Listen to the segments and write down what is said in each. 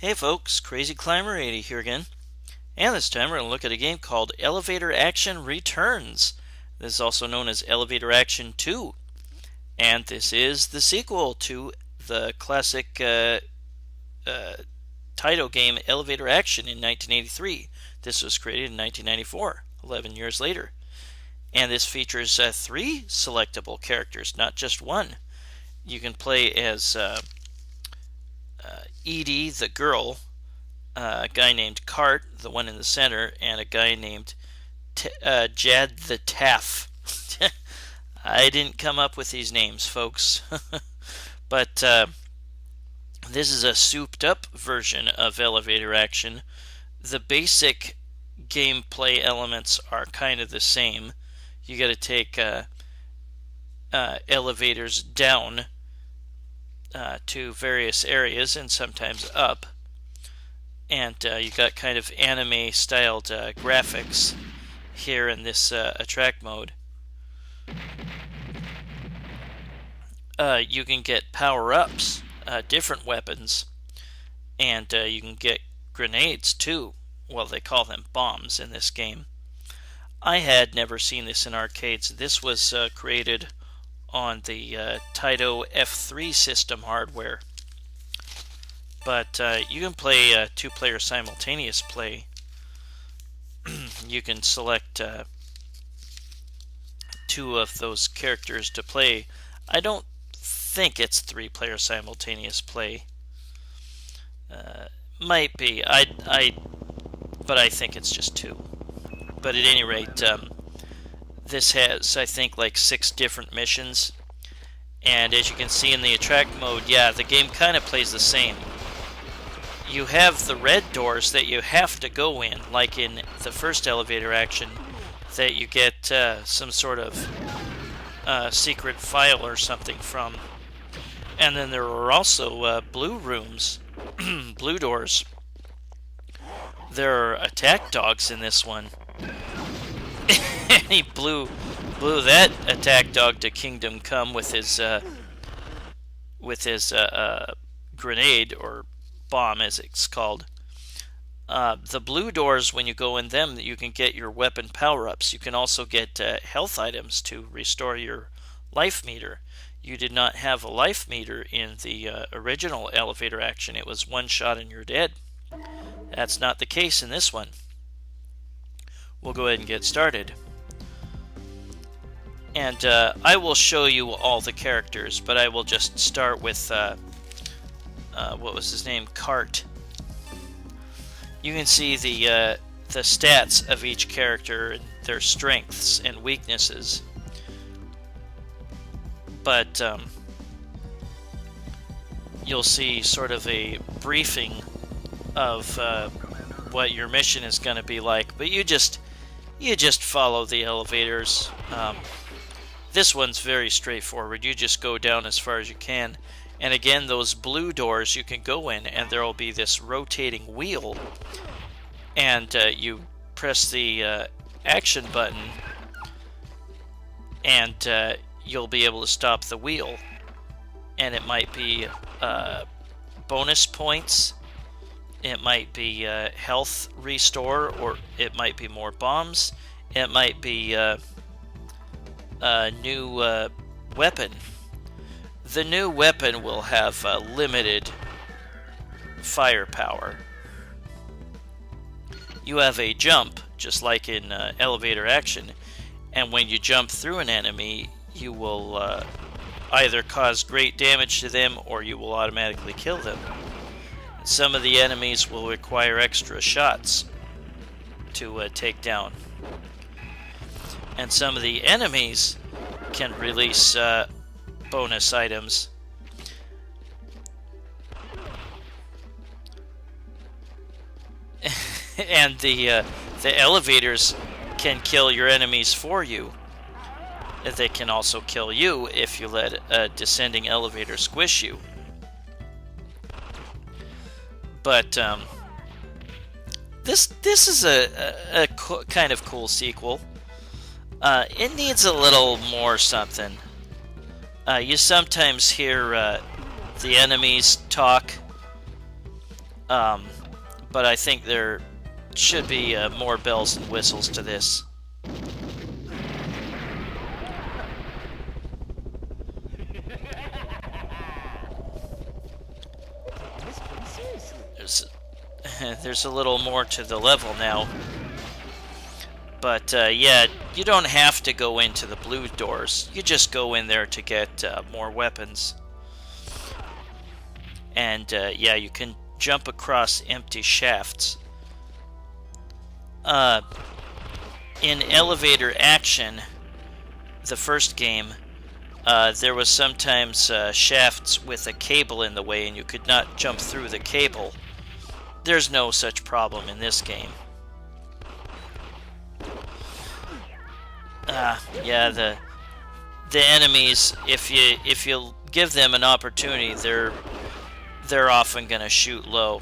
Hey folks, Crazy Climber 80 here again, and this time we're going to look at a game called Elevator Action Returns. This is also known as Elevator Action 2, and this is the sequel to the classic Taito game Elevator Action in 1983. This was created in 1994, 11 years later, and this features 3 selectable characters, not just one. You can play as Edie, the girl, a guy named Kart, the one in the center, and a guy named Jad The Taff. I didn't come up with these names, folks. But this is a souped up version of Elevator Action. The basic gameplay elements are kind of the same. You got to take elevators down to various areas and sometimes up, and you got kind of anime styled graphics here in this attract mode. You can get power-ups, different weapons, and you can get grenades too. Well, they call them bombs in this game. I had never seen this in arcades. This was created on the Taito F3 system hardware. But you can play 2-player simultaneous play. You can select 2 of those characters to play. I don't think it's 3-player simultaneous play. Might be. But I think it's just 2. But at any rate, this has, I think, like 6 different missions. And as you can see in the attract mode, yeah, the game kind of plays the same. You have the red doors that you have to go in, like in the first Elevator Action, that you get some sort of secret file or something from. And then there are also blue rooms, blue doors. There are attack dogs in this one. And he blew that attack dog to Kingdom Come with his grenade, or bomb as it's called. The blue doors, when you go in them, you can get your weapon power-ups. You can also get health items to restore your life meter. You did not have a life meter in the original Elevator Action. It was one shot and you're dead. That's not the case in this one. We'll go ahead and get started. And I will show you all the characters, but I will just start with, what was his name? Kart. You can see the stats of each character, and their strengths and weaknesses. But you'll see sort of a briefing of what your mission is going to be like. But you just follow the elevators. This one's very straightforward. You just go down as far as you can. And again, those blue doors you can go in, and there will be this rotating wheel. And you press the action button, and you'll be able to stop the wheel. And it might be bonus points. It might be health restore, or it might be more bombs. It might be a new weapon. The new weapon will have limited firepower. You have a jump, just like in Elevator Action, and when you jump through an enemy, you will either cause great damage to them or you will automatically kill them. Some of the enemies will require extra shots to take down. And some of the enemies can release bonus items. And the elevators can kill your enemies for you. They can also kill you if you let a descending elevator squish you. But this is a kind of cool sequel. It needs a little more something. You sometimes hear the enemies talk, But I think there should be more bells and whistles to this. There's a little more to the level now. But yeah, you don't have to go into the blue doors. You just go in there to get more weapons. And yeah, you can jump across empty shafts. In elevator action, the first game, there was sometimes shafts with a cable in the way and you could not jump through the cable. There's no such problem in this game. Yeah, the enemies, if you give them an opportunity, they're often gonna shoot low.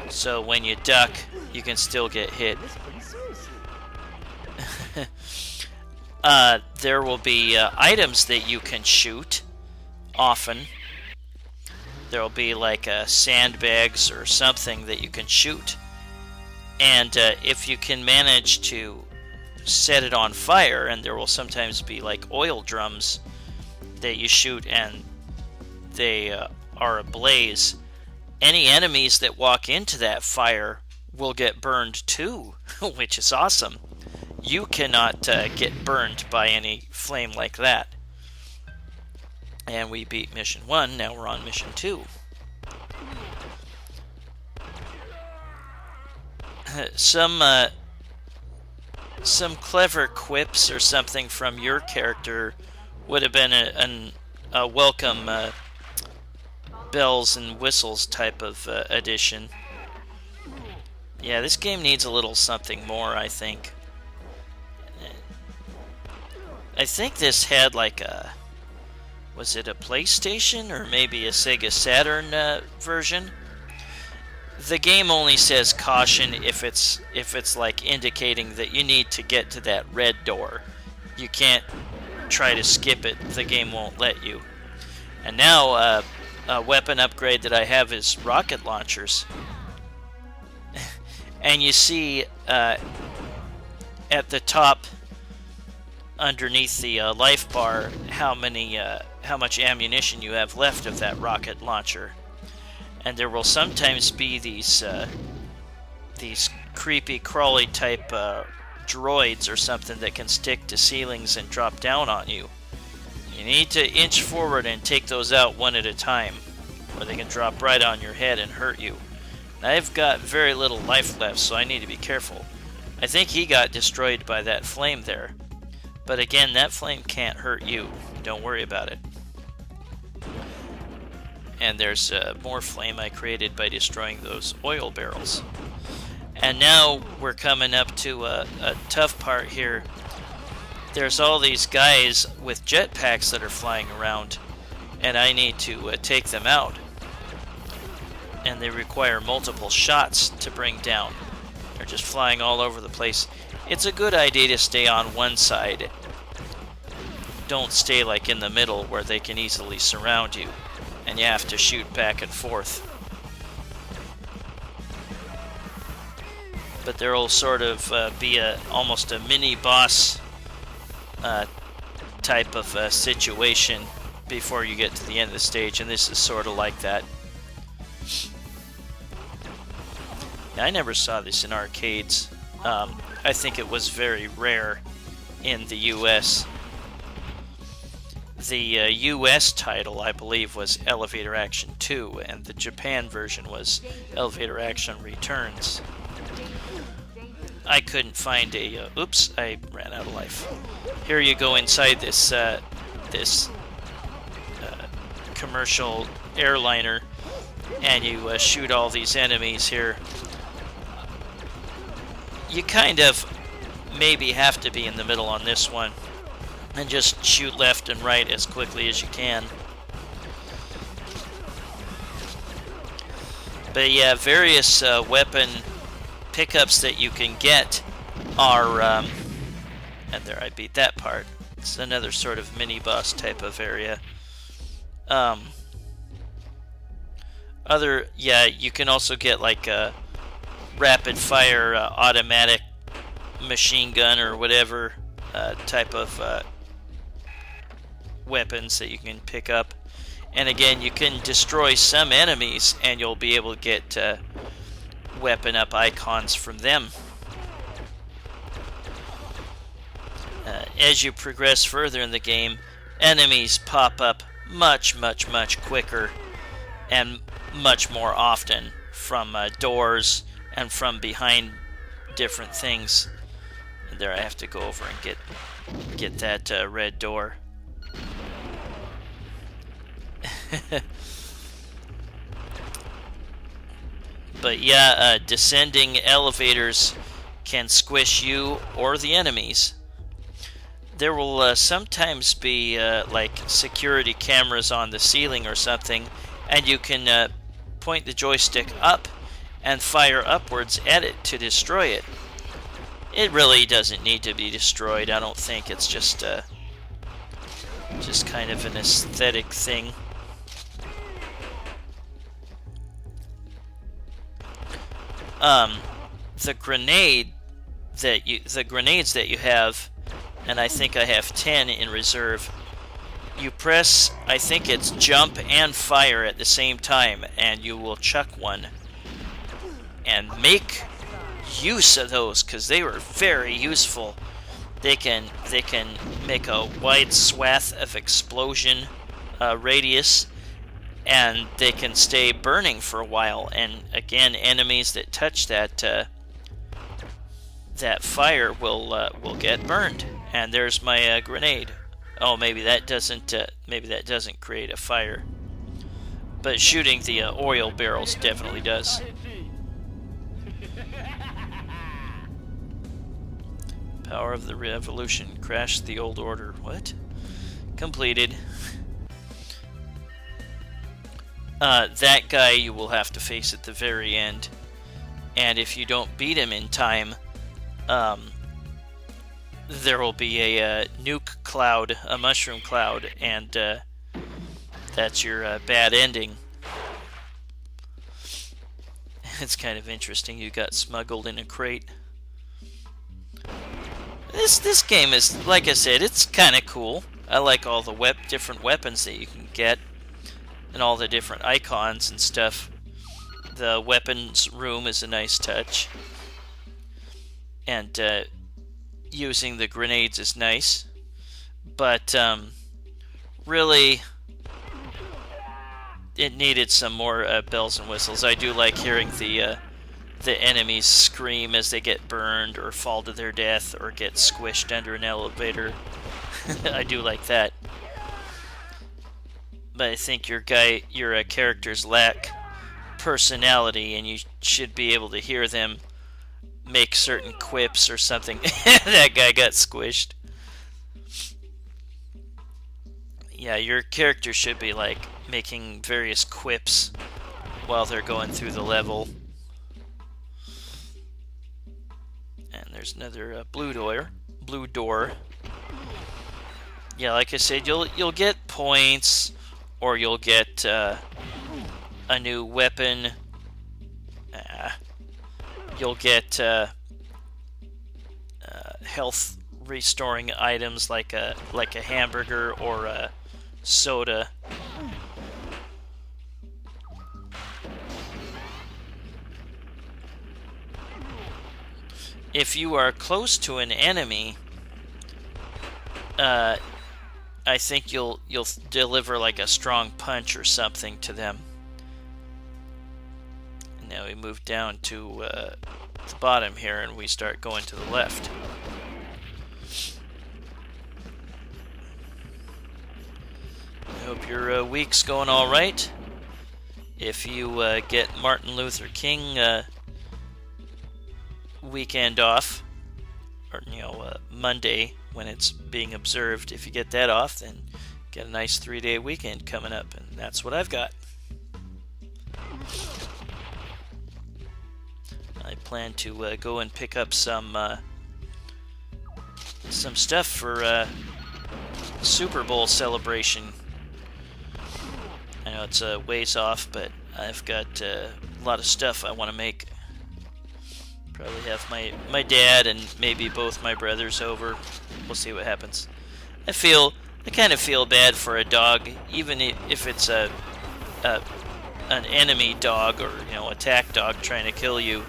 So when you duck, you can still get hit. There will be items that you can shoot. Often, there will be like sandbags or something that you can shoot, and if you can manage to set it on fire, and there will sometimes be like oil drums that you shoot and they are ablaze, any enemies that walk into that fire will get burned too, which is awesome. You cannot get burned by any flame like that. And we beat mission 1, now we're on mission 2. Some clever quips or something from your character would have been a welcome bells and whistles type of addition. Yeah, this game needs a little something more, I think. I think this had like a... Was it a PlayStation or maybe a Sega Saturn version? The game only says caution if it's like indicating that you need to get to that red door. You can't try to skip it. The game won't let you. And now a weapon upgrade that I have is rocket launchers. And you see at the top underneath the life bar how much ammunition you have left of that rocket launcher. And there will sometimes be these creepy crawly type droids or something that can stick to ceilings and drop down on you. You need to inch forward and take those out one at a time, or they can drop right on your head and hurt you. And I've got very little life left, so I need to be careful. I think he got destroyed by that flame there. But again, that flame can't hurt you. Don't worry about it. And there's more flame I created by destroying those oil barrels. And now we're coming up to a tough part here. There's all these guys with jetpacks that are flying around, and I need to take them out. And they require multiple shots to bring down. They're just flying all over the place. It's a good idea to stay on one side. Don't stay like in the middle where they can easily surround you, and you have to shoot back and forth. But there will sort of be almost a mini boss type of situation before you get to the end of the stage, and this is sort of like that. I never saw this in arcades. I think it was very rare in the US. The US title, I believe, was Elevator Action 2, and the Japan version was Elevator Action Returns. I couldn't find a... oops, I ran out of life. Here you go inside this commercial airliner, and you shoot all these enemies here. You kind of maybe have to be in the middle on this one and just shoot left and right as quickly as you can. But yeah, various weapon pickups that you can get are, and there I beat that part. It's another sort of mini boss type of area. Are Yeah, you can also get like a rapid fire automatic machine gun or whatever type of weapons that you can pick up. And again, you can destroy some enemies and you'll be able to get weapon up icons from them. As you progress further in the game, enemies pop up much quicker and much more often from doors and from behind different things. And there I have to go over and get that red door. But yeah, descending elevators can squish you or the enemies. There will sometimes be like security cameras on the ceiling or something, and you can point the joystick up and fire upwards at it to destroy it. It really doesn't need to be destroyed, I don't think. It's just kind of an aesthetic thing. The grenades that you have, and I think I have 10 in reserve. You press, I think it's jump and fire at the same time, and you will chuck one. And make use of those, because they were very useful. They can make a wide swath of explosion radius, and they can stay burning for a while. And again, enemies that touch that fire will get burned. And there's my grenade. Oh, maybe that doesn't create a fire, but shooting the oil barrels definitely does. Power of the Revolution. Crash the old order. What? Completed. That guy you will have to face at the very end. And if you don't beat him in time, there will be a nuke cloud, a mushroom cloud, and that's your bad ending. It's kind of interesting. You got smuggled in a crate. This game is, like I said, it's kind of cool. I like all the different weapons that you can get, and all the different icons and stuff. The weapons room is a nice touch, and using the grenades is nice, but really it needed some more bells and whistles. I do like hearing the enemies scream as they get burned or fall to their death or get squished under an elevator. I do like that. But I think your characters lack personality, and you should be able to hear them make certain quips or something. That guy got squished. Yeah, your character should be like making various quips while they're going through the level. And there's another blue door. Yeah, like I said, you'll get points, or you'll get a new weapon. You'll get health restoring items like a hamburger or a soda. If you are close to an enemy, I think you'll deliver like a strong punch or something to them. And now we move down to the bottom here, and we start going to the left. I hope your week's going all right. If you get Martin Luther King weekend off, or Monday when it's being observed, if you get that off, then get a nice 3-day weekend coming up, and that's what I've got. I plan to go and pick up some stuff for Super Bowl celebration. I know it's a ways off, but I've got a lot of stuff I want to make. Probably have my dad and maybe both my brothers over. We'll see what happens. I kind of feel bad for a dog, even if it's an enemy dog or attack dog trying to kill you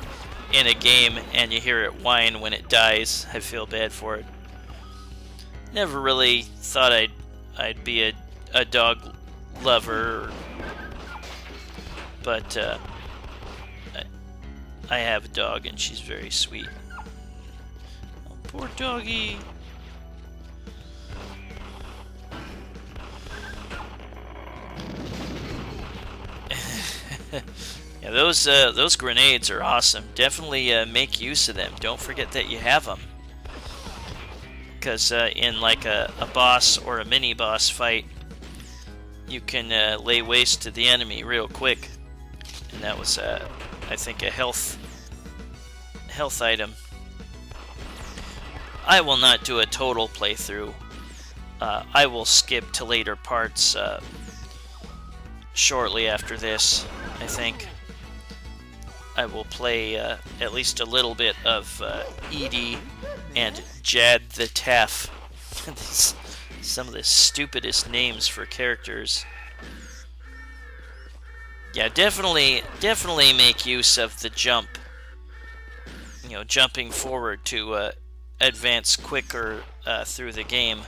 in a game, and you hear it whine when it dies. I feel bad for it. Never really thought I'd be a dog lover, but I have a dog and she's very sweet. Oh, poor doggy. Yeah, those grenades are awesome. Definitely make use of them. Don't forget that you have them. Because in like a boss or a mini boss fight, you can lay waste to the enemy real quick. And that was, I think, a health item. I will not do a total playthrough. I will skip to later parts shortly after this, I think. I will play at least a little bit of Edie and Jad The Taff. Some of the stupidest names for characters. Yeah, definitely make use of the jump. Jumping forward to advance quicker through the game.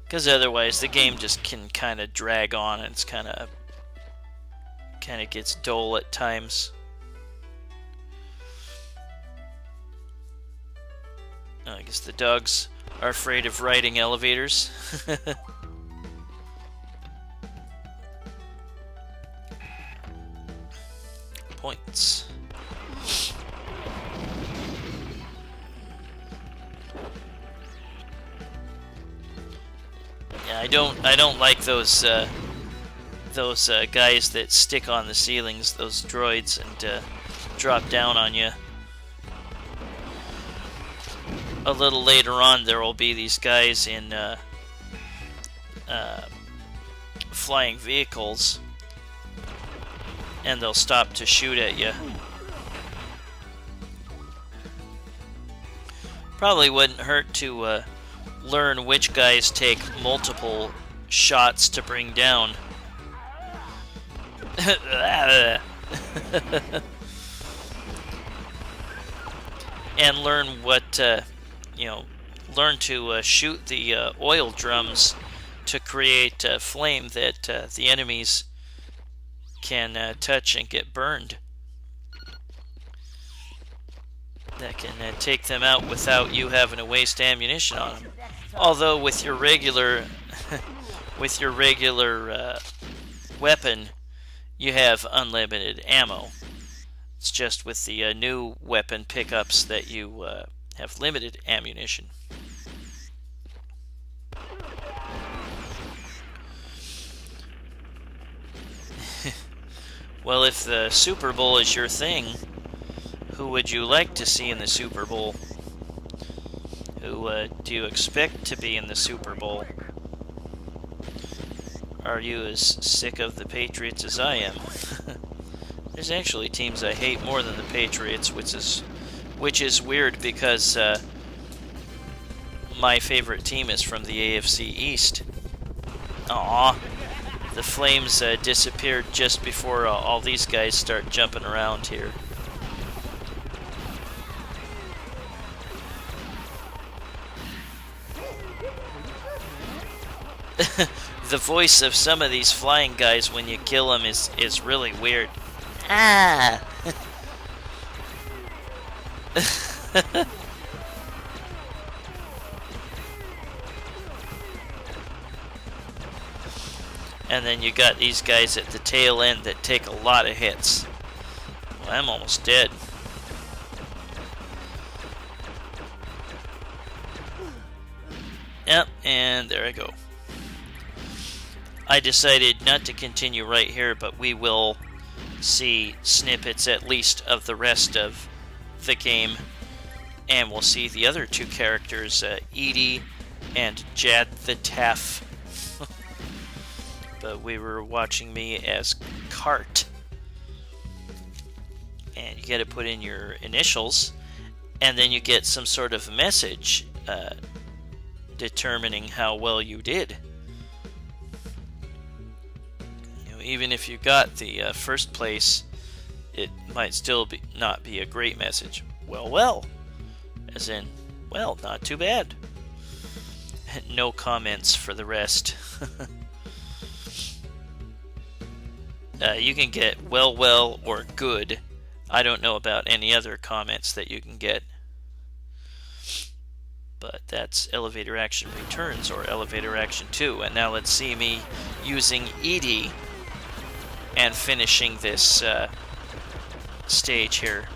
Because otherwise the game just can kind of drag on, and it's kind of gets dull at times. I guess the dogs are afraid of riding elevators. Points. Yeah, I don't like those guys that stick on the ceilings, those droids, and drop down on you. A little later on, there will be these guys in flying vehicles, and they'll stop to shoot at you. Probably wouldn't hurt to learn which guys take multiple shots to bring down. And learn what, learn to shoot the oil drums to create flame that the enemies can touch and get burned. That can take them out without you having to waste ammunition on them. Although with your regular weapon, you have unlimited ammo. It's just with the new weapon pickups that you have limited ammunition. Well, if the Super Bowl is your thing, who would you like to see in the Super Bowl? Who do you expect to be in the Super Bowl? Are you as sick of the Patriots as I am? There's actually teams I hate more than the Patriots, which is weird because my favorite team is from the AFC East. Aww. The Flames disappeared just before all these guys start jumping around here. The voice of some of these flying guys when you kill them is really weird. Ah! And then you got these guys at the tail end that take a lot of hits. Well, I'm almost dead. Yep, and there I go. I decided not to continue right here, but we will see snippets at least of the rest of the game, and we'll see the other two characters, Edie and Jad The Taff. but we were watching me as Kart. And you got to put in your initials, and then you get some sort of message determining how well you did. You know, even if you got the first place, it might still not be a great message. Well, as in, well, not too bad. No comments for the rest. You can get well, or good. I don't know about any other comments that you can get. But that's elevator action returns, or elevator action 2. And now let's see me using Edie and finishing this stage here.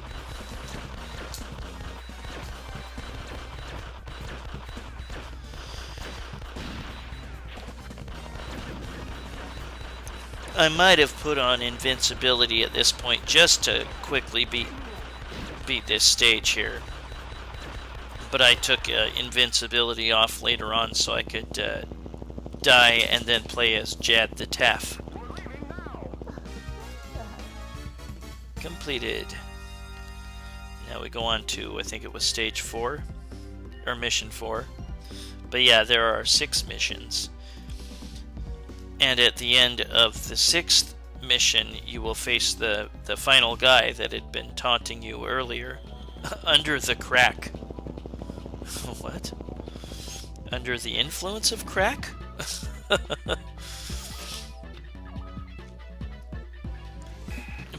I might have put on invincibility at this point just to quickly beat this stage here. But I took invincibility off later on so I could die and then play as Jad The Taff. Completed. Now we go on to, I think it was stage 4, or mission 4. But yeah, there are 6 missions. And at the end of the 6th mission, you will face the final guy that had been taunting you earlier. Under the crack. What? Under the influence of crack?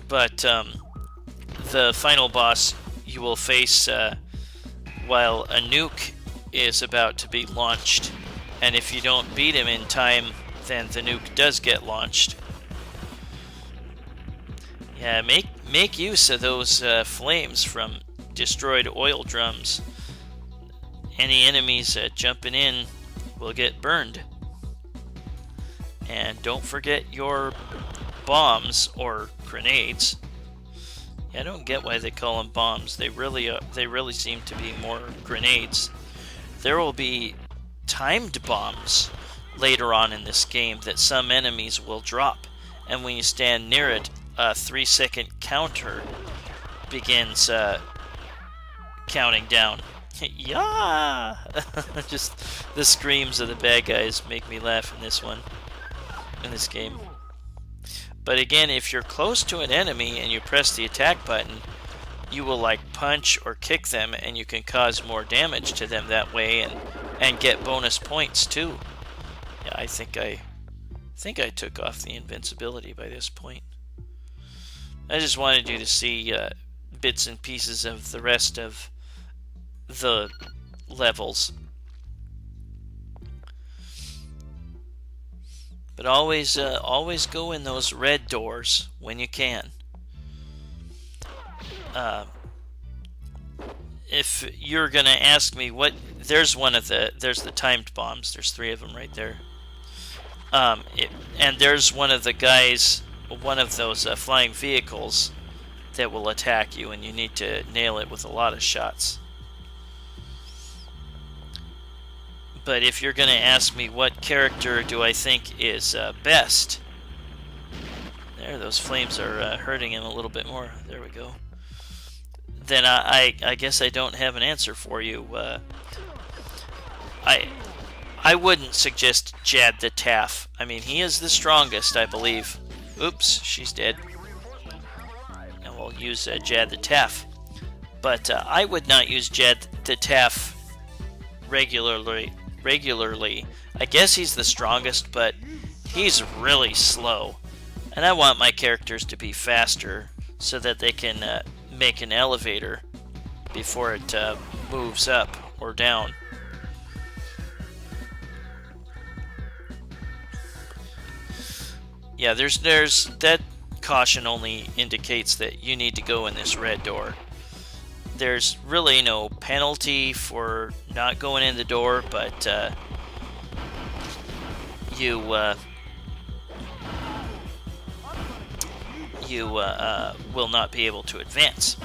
But the final boss you will face while a nuke is about to be launched. And if you don't beat him in time, then the nuke does get launched. Yeah, make use of those flames from destroyed oil drums. Any enemies jumping in will get burned. And don't forget your bombs or grenades. Yeah, I don't get why they call them bombs. They really seem to be more grenades. There will be timed bombs later on in this game that some enemies will drop, and when you stand near it, a 3-second counter begins counting down. Yeah! Just the screams of the bad guys make me laugh in this game. But again, if you're close to an enemy and you press the attack button, you will like punch or kick them, and you can cause more damage to them that way, and get bonus points too. Yeah, I think I took off the invincibility by this point. I just wanted you to see bits and pieces of the rest of the levels. But always go in those red doors when you can. If you're gonna ask me there's the timed bombs. There's 3 of them right there. And there's one of the guys, one of those flying vehicles that will attack you, and you need to nail it with a lot of shots. But if you're going to ask me what character do I think is best, there, those flames are hurting him a little bit more. There we go. Then I guess I don't have an answer for you. I wouldn't suggest Jad The Taff. I mean, he is the strongest, I believe. Oops, she's dead. And we'll use Jad The Taff. But I would not use Jad The Taff regularly. I guess he's the strongest, but he's really slow. And I want my characters to be faster so that they can make an elevator before it moves up or down. Yeah, there's that caution only indicates that you need to go in this red door. There's really no penalty for not going in the door, but you will not be able to advance.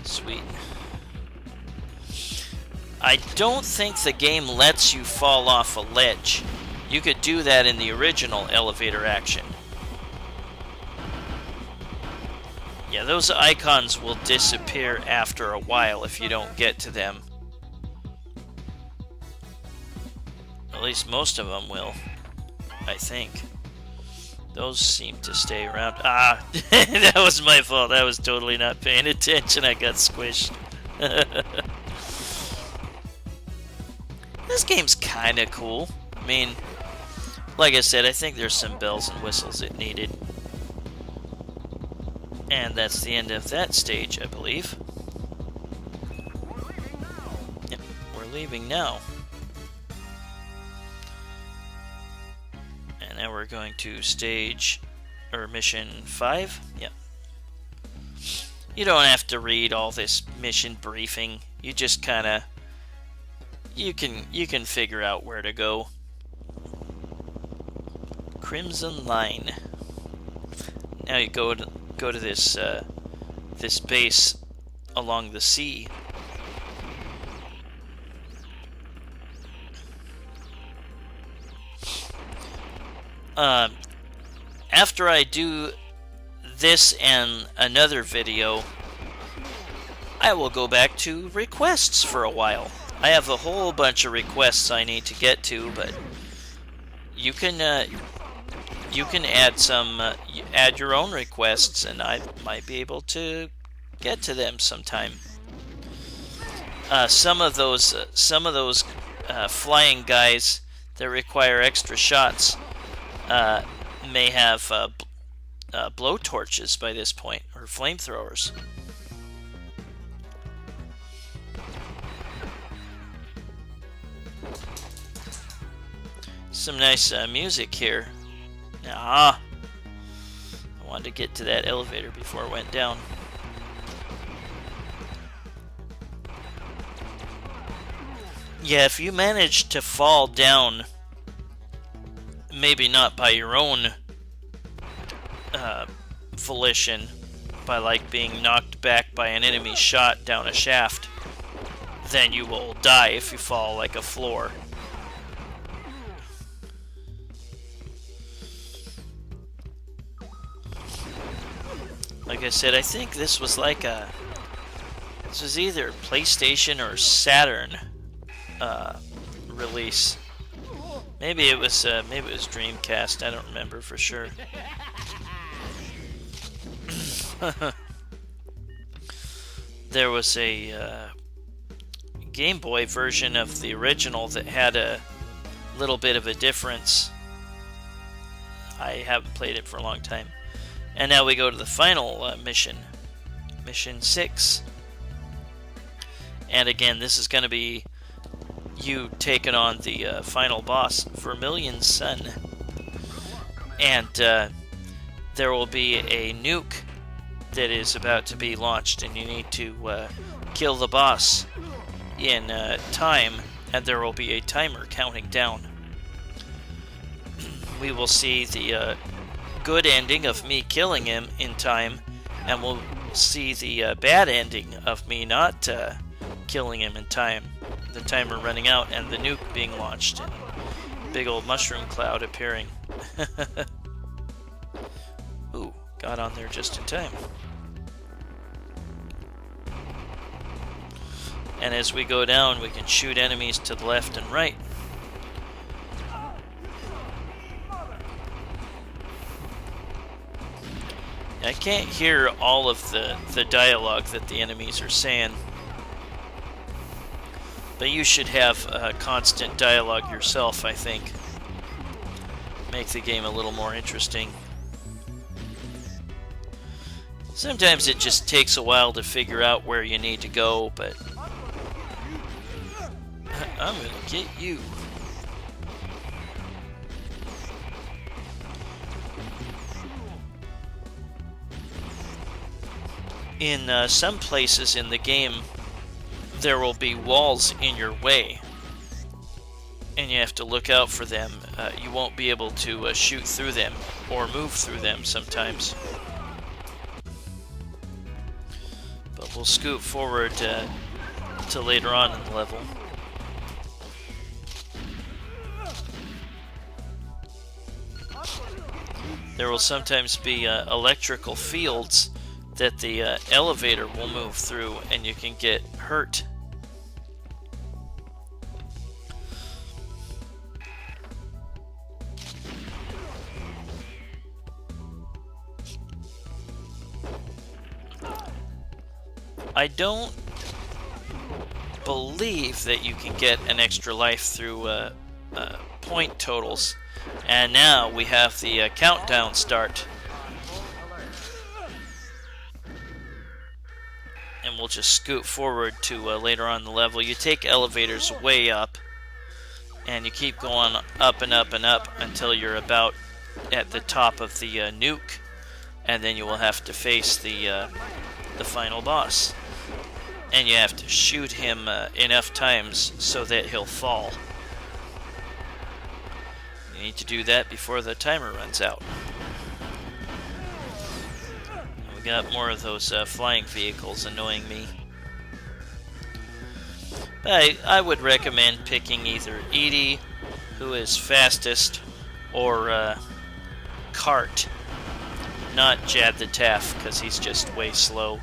Sweet. I don't think the game lets you fall off a ledge. You could do that in the original elevator action. Yeah, those icons will disappear after a while if you don't get to them. At least most of them will, I think. Those seem to stay around. Ah, that was my fault. I was totally not paying attention. I got squished. This game's kind of cool. I mean, like I said, I think there's some bells and whistles it needed. And that's the end of that stage, I believe. Yep, we're leaving now. And now we're going to stage, or mission 5. Yep. You don't have to read all this mission briefing. You just kind of, you can figure out where to go. Crimson Line. Now you go to this this base along the sea. After I do this and another video, I will go back to requests for a while. I have a whole bunch of requests I need to get to, but you can add your own requests, and I might be able to get to them sometime. Some of those flying guys that require extra shots may have blow torches by this point, or flamethrowers. Some nice music here. Ah, I wanted to get to that elevator before it went down. Yeah, if you manage to fall down, maybe not by your own volition, by like being knocked back by an enemy shot down a shaft, then you will die if you fall like a floor. Like I said, I think this was like this was either PlayStation or Saturn release. Maybe it was Dreamcast. I don't remember for sure. There was a Game Boy version of the original that had a little bit of a difference. I haven't played it for a long time. And now we go to the final mission. Mission 6. And again, this is going to be you taking on the final boss, Vermilion's son. And there will be a nuke that is about to be launched, and you need to kill the boss in time, and there will be a timer counting down. We will see the good ending of me killing him in time, and we'll see the bad ending of me not killing him in time. The timer running out and the nuke being launched and big old mushroom cloud appearing. Ooh, got on there just in time. And as we go down, we can shoot enemies to the left and right. I can't hear all of the dialogue that the enemies are saying, but you should have constant dialogue yourself, I think. Make the game a little more interesting. Sometimes it just takes a while to figure out where you need to go, but I'm gonna get you. In some places in the game, there will be walls in your way, and you have to look out for them. You won't be able to shoot through them or move through them sometimes. But we'll scoot forward to later on in the level. there will sometimes be electrical fields that the elevator will move through, and you can get hurt. I don't believe that you can get an extra life through point totals. And now we have the countdown start. And we'll just scoot forward to later on in the level. You take elevators way up, and you keep going up and up and up until you're about at the top of the nuke, and then you will have to face the final boss. And you have to shoot him enough times so that he'll fall. You need to do that before the timer runs out. We got more of those flying vehicles annoying me. But I would recommend picking either Edie, who is fastest, or Kart. Not Jad The Taff, because he's just way slow.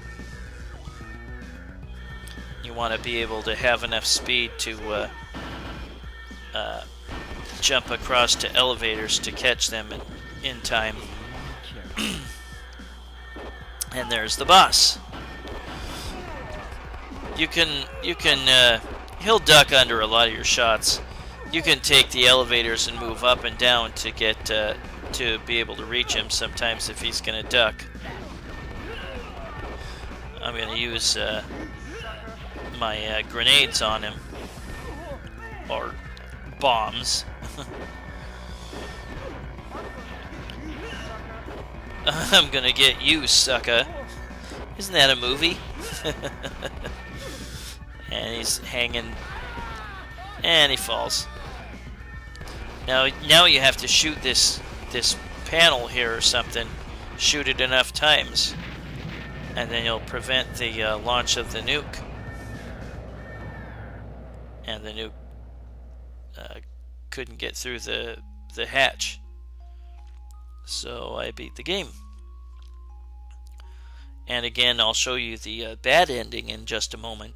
You want to be able to have enough speed to jump across to elevators to catch them in time. And there's the boss. He'll duck under a lot of your shots. You can take the elevators and move up and down to get to be able to reach him sometimes if he's gonna duck. I'm gonna use my grenades on him, or bombs. I'm gonna get you, sucker. Isn't that a movie? And he's hanging, and he falls. Now you have to shoot this panel here or something. Shoot it enough times, and then you'll prevent the launch of the nuke. And the nuke couldn't get through the hatch. So I beat the game. And again, I'll show you the bad ending in just a moment.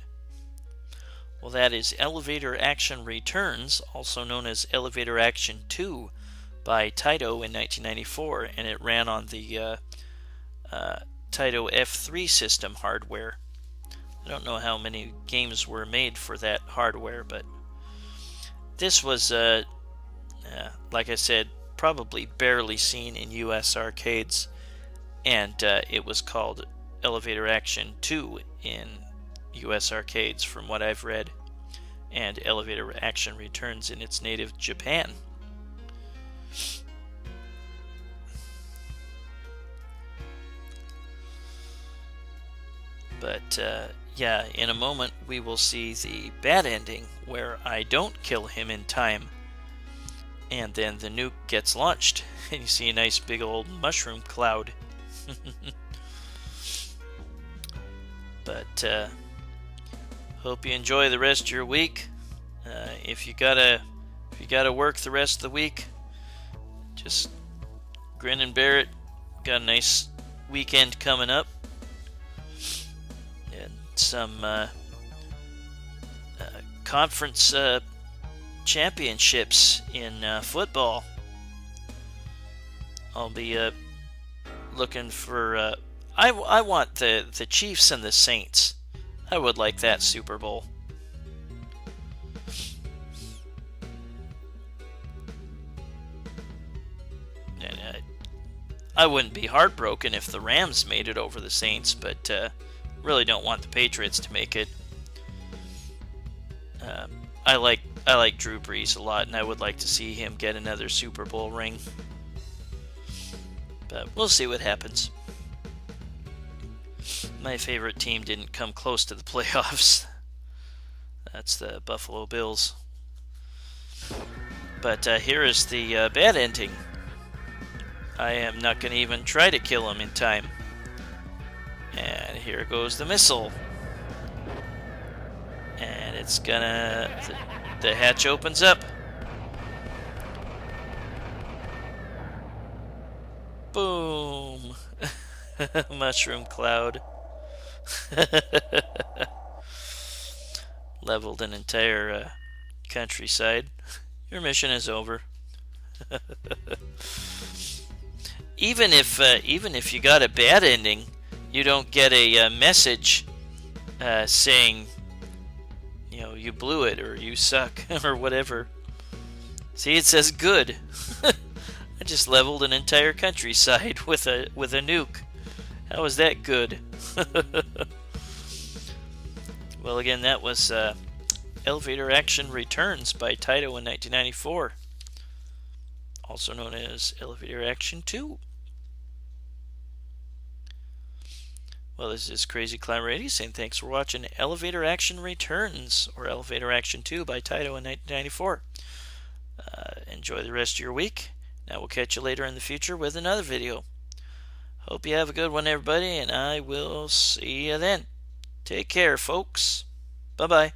Well, that is Elevator Action Returns, also known as Elevator Action 2 by Taito in 1994, and it ran on the Taito F3 system hardware. I don't know how many games were made for that hardware, but this was, like I said, probably barely seen in US arcades, and it was called Elevator Action 2 in US arcades from what I've read, and Elevator Action Returns in its native Japan. But yeah, in a moment we will see the bad ending where I don't kill him in time, and then the nuke gets launched and you see a nice big old mushroom cloud. But hope you enjoy the rest of your week. If you gotta work the rest of the week, just grin and bear it. Got a nice weekend coming up, and some conference championships in football. I'll be looking for. I want the Chiefs and the Saints. I would like that Super Bowl. And I wouldn't be heartbroken if the Rams made it over the Saints, but really don't want the Patriots to make it. I like Drew Brees a lot, and I would like to see him get another Super Bowl ring. But we'll see what happens. My favorite team didn't come close to the playoffs. That's the Buffalo Bills. But here is the bad ending. I am not going to even try to kill him in time. And here goes the missile. And it's gonna... The hatch opens up. Boom. Mushroom cloud. Leveled an entire countryside. Your mission is over. Even if you got a bad ending, you don't get a message saying, you know, you blew it or you suck or whatever. See, it says good. I just leveled an entire countryside with a nuke. How was that good? Well, again, that was Elevator Action Returns by Taito in 1994, also known as Elevator Action 2. Well, this is Crazy Climber Edie saying thanks for watching Elevator Action Returns, or Elevator Action 2 by Taito in 1994. Enjoy the rest of your week. Now we'll catch you later in the future with another video. Hope you have a good one, everybody, and I will see you then. Take care, folks. Bye-bye.